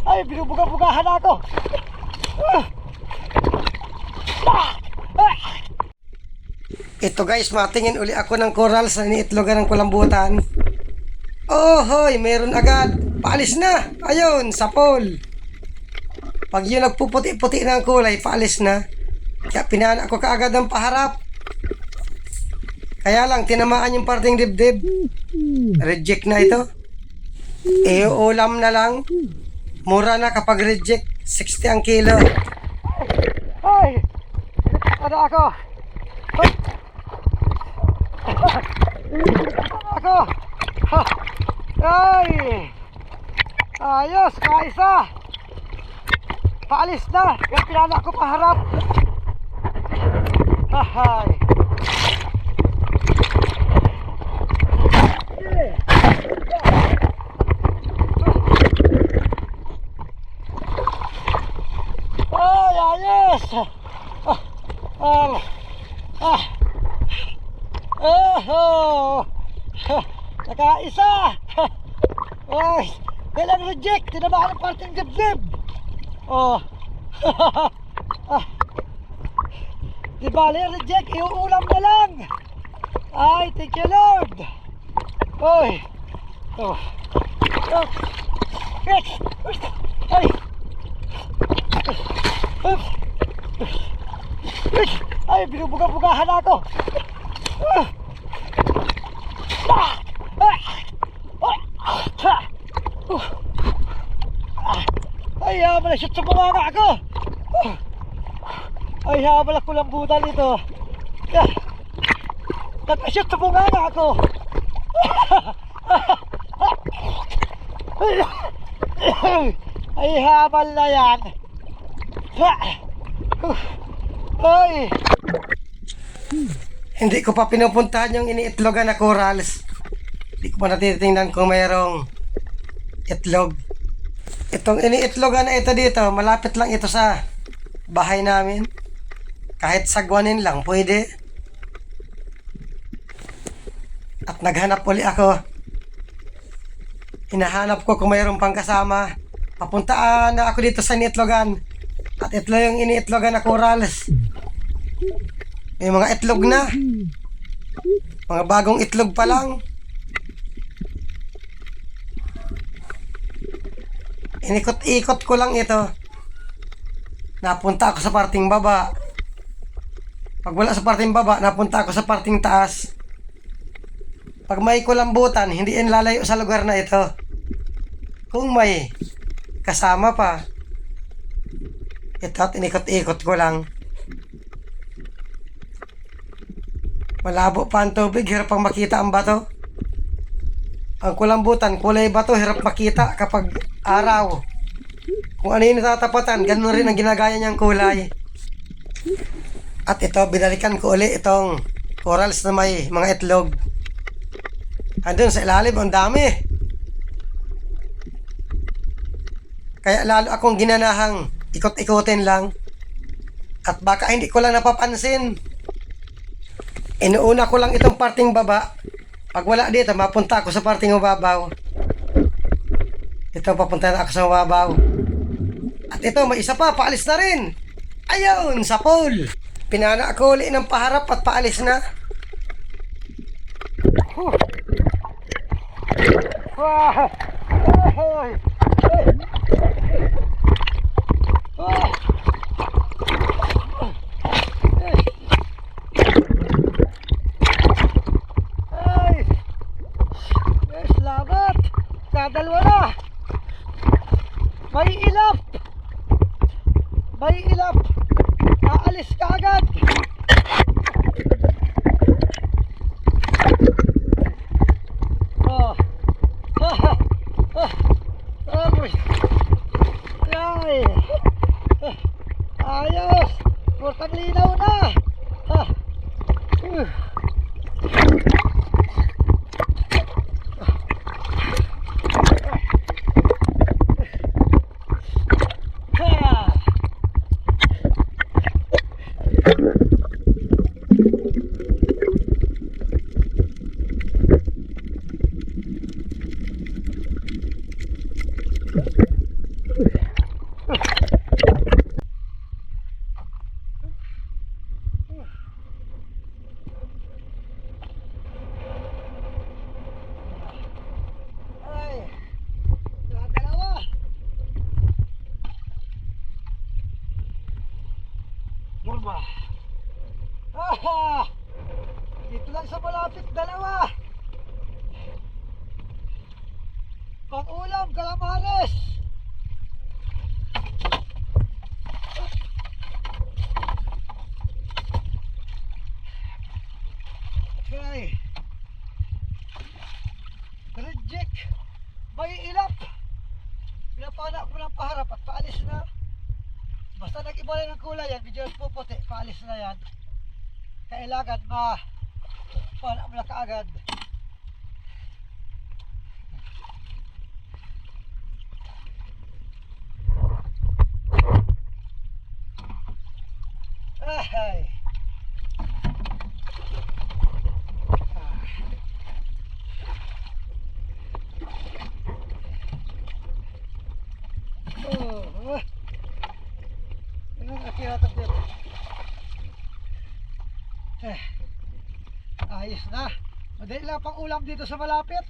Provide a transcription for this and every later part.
Ay, binubuga-bugahan ako. Ito guys, matingin uli ako ng coral sa iniitlogan ng kulambutan. Oh, hoy, meron agad. Paalis na. Ayun, sapol. Pag yun nagpuputi-puti ng kulay, paalis na. Kaya pinana ako kaagad ng paharap. Kaya lang, tinamaan yung parting dibdib. Reject na ito. Ulam na lang. Mura na kapag reject. 60 ang kilo. Ay! Ano ako? Ako! Ay! Ayos! Kaisa! Paalis na! Kaya pinana ko paharap. Ay! Ay! Ayos! Nakaisa! Ay! Kailan reject? Tinamaan ang parting dibdib! Oh! Di bali reject, iuulam na lang! Ay, thank you Lord! Ay! Oh! Ay! Ay, binubuga-bugahan ako! Ay, habal, shoot sa bunganga ako! Ay, habal ako lang butan ito! Nag-shoot sa bunganga ako! Ay, habal na yan! Ay! Hindi ko pa pinupuntahan yung iniitlogan na corals. Hindi ko pa natitingnan kung mayroong itlog. Itong iniitlogan na ito dito, malapit lang ito sa bahay namin. Kahit sagwanin lang, pwede. At naghanap uli ako. Hinahanap ko kung mayroong pang kasama. Papuntaan na ako dito sa iniitlogan. At ito yung iniitlogan na corals. May mga itlog na. Mga bagong itlog pa lang. Inikot-ikot ko lang ito. Napunta ako sa parting baba. Pag wala sa parting baba, napunta ako sa parting taas. Pag may kulambutan, hindi yan lalayo sa lugar na ito. Kung may kasama pa, ito at inikot-ikot ko lang. Malabo pa ang tubig, hirap pang makita ang bato. Ang kulambutan, kulay bato, hirap makita kapag araw. Kung ano yung natatapatan, ganun rin ang ginagaya niyang kulay. At ito, binalikan ko uli itong corals na may mga itlog. Andun sa ilalim, ang dami. Kaya lalo akong ginanahang ikot-ikotin lang. At baka hindi ko lang napapansin. Inuuna ko lang itong parting baba. Pag wala dito, mapunta ako sa parting mababaw. Ito, papunta na ako sa mababaw. At ito, may isa pa, paalis na rin. Ayun, sa pool. Pinana ako uli ng paharap at paalis na. Salamat! Kadalwa na! May ilap! May ilap! Aalis ka agad! Oh! Ay! Ayos! Purtang linaw na! ulam. Ah, dito lang sa malapit, dalawa. Pang-ulam, kalamanes. Okay. Reject. May ilap. Pinapana ko ng paharap at paalis na. Basta nag-iba lang ng kulay yan, medyo puputi, paalis na yan. Kailangan pana mo na kaagad. Ay. Ayos na. Madali lang pang ulam dito sa malapit.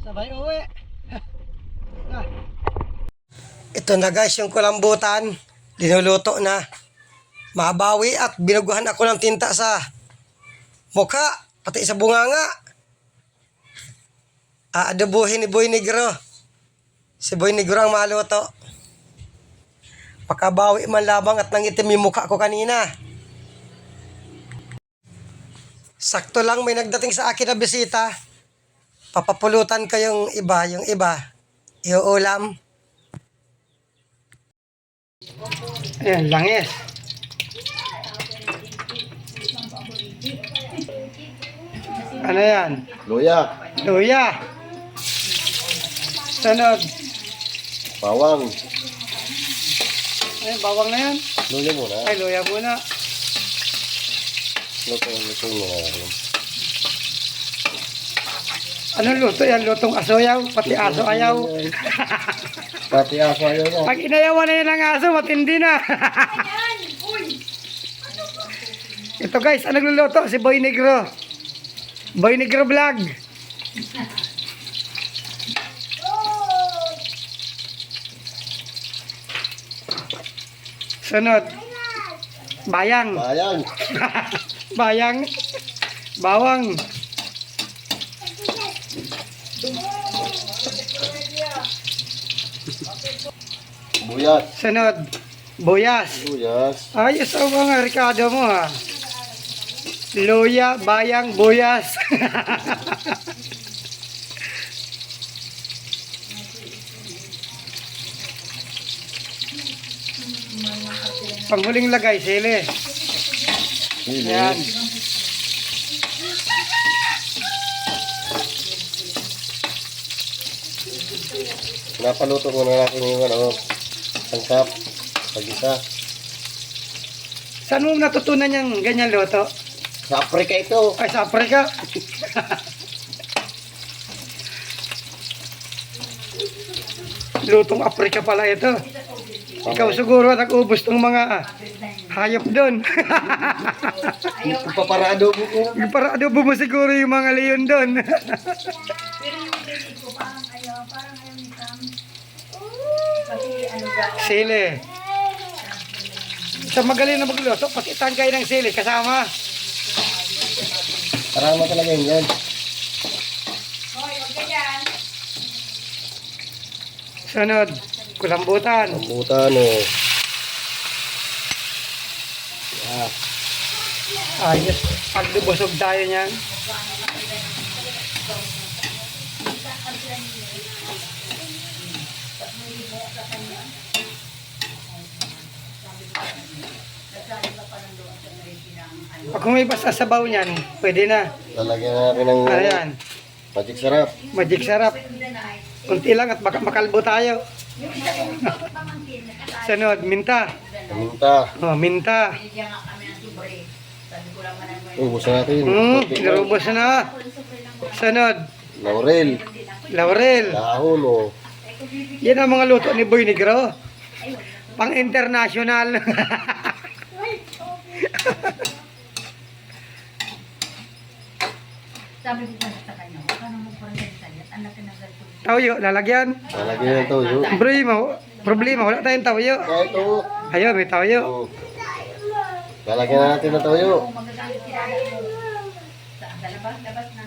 Sabay uwi. Ito na guys yung kulambutan. Linuluto na. Mabawi at binuguhan ako ng tinta sa mukha, pati sa bunganga. Aadabuhin ni Boy Negro. Si Boy Negro ang maluto. Pakabawi man labang at nangitim yung mukha ko kanina. Sakto lang may nagdating sa akin na bisita. Papapulutan ko yung iba. Iuulam. Ayan, langis. Ano yan? Luya, Luya. Sunod. bawang. Ay, bawang na yan. Luya muna. Ay, luya muna. Luto muna. Anong luto yan? Lutong asoyaw? Pati aso ayaw. Pati aso ayaw na. Pag inayawan na yan ng aso, matindi na. Ito guys, anong luluto? Si Boy Negro. Boy Negro Vlog. Sunod. Bayang. Bayang. Bayang. Bawang. Buyat. Sunod. Buyas. Buyas. Ayos ang mga Ricardo mo ha. Luya, bayang, buyas. Panghuling lagay, sili. Sili. Yan. Napaluto muna natin yung sangkap. Pag-isa. Saan mo natutunan yung ganyan luto? Sa Afrika ito. Ay, sa Afrika. Lutong Afrika pala ito. Ikaw siguro nag-ubos ng mga hayop doon. Paparado mo ko. Para adobo mo siguro yung mga leon doon. Sili. Sa magaling na magluto, pati tangkay ng sili kasama. Karama talaga yun yan. Sunod, kulambutan. Rambutan o. Ayos, pagdubosog tayo niyan. Pag may basta sabaw niyan, pwede na. Lalagyan natin ng Ayan, magic sarap. magic sarap. Kunti lang at baka makalbo tayo. Sunod, minta. Minta. Oh, minta. Ubus natin. Inarubos na. Sunod, Laurel. laurel. Dahon o. Yan ang mga luto ni Boy Negro. Pang international. Sabi ko pa sa kanya, huwag ka na magpapagalitan yan. Ang laki ng ganito. Tawyo, lalagyan. Lalagyan ng toyo. Problema, wala tayong tawyo. Kahit ito. Ayun, may tawyo. Oh. Lalagyan na natin ng toyo. Kung magagalit sila mo. Saan ka labas? Labas na.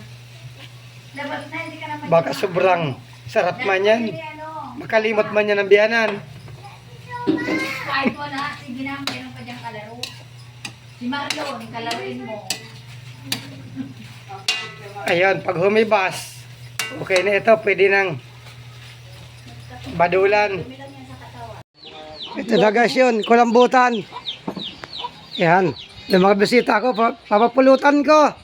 Labas na, hindi ka naman. Baka sobrang sarap man yan. Makalimot man yan ng biyanan. Kahit wala, sige na, meron pa diyang kalaro. Si Marlon, kalaruin mo. Ayun, pag humibas, okay na ito, pwede nang badulan. Ito na guys yun, kulambutan. Yan, yung mga bisita ko, papapulutan ko.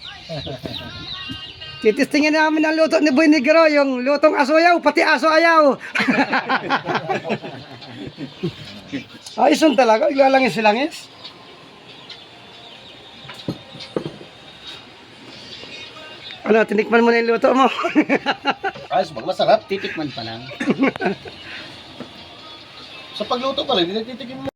Titistingin namin ang luto ni Boy Negro, yung lutong aso ayaw, pati aso ayaw. Ayos yun talaga, ilalangis-langis. Ano, tinikman mo na yung luto mo. Ayos, masarap. Titikman pa lang. Sa pagluto pa rin, hindi nagtitikim mo.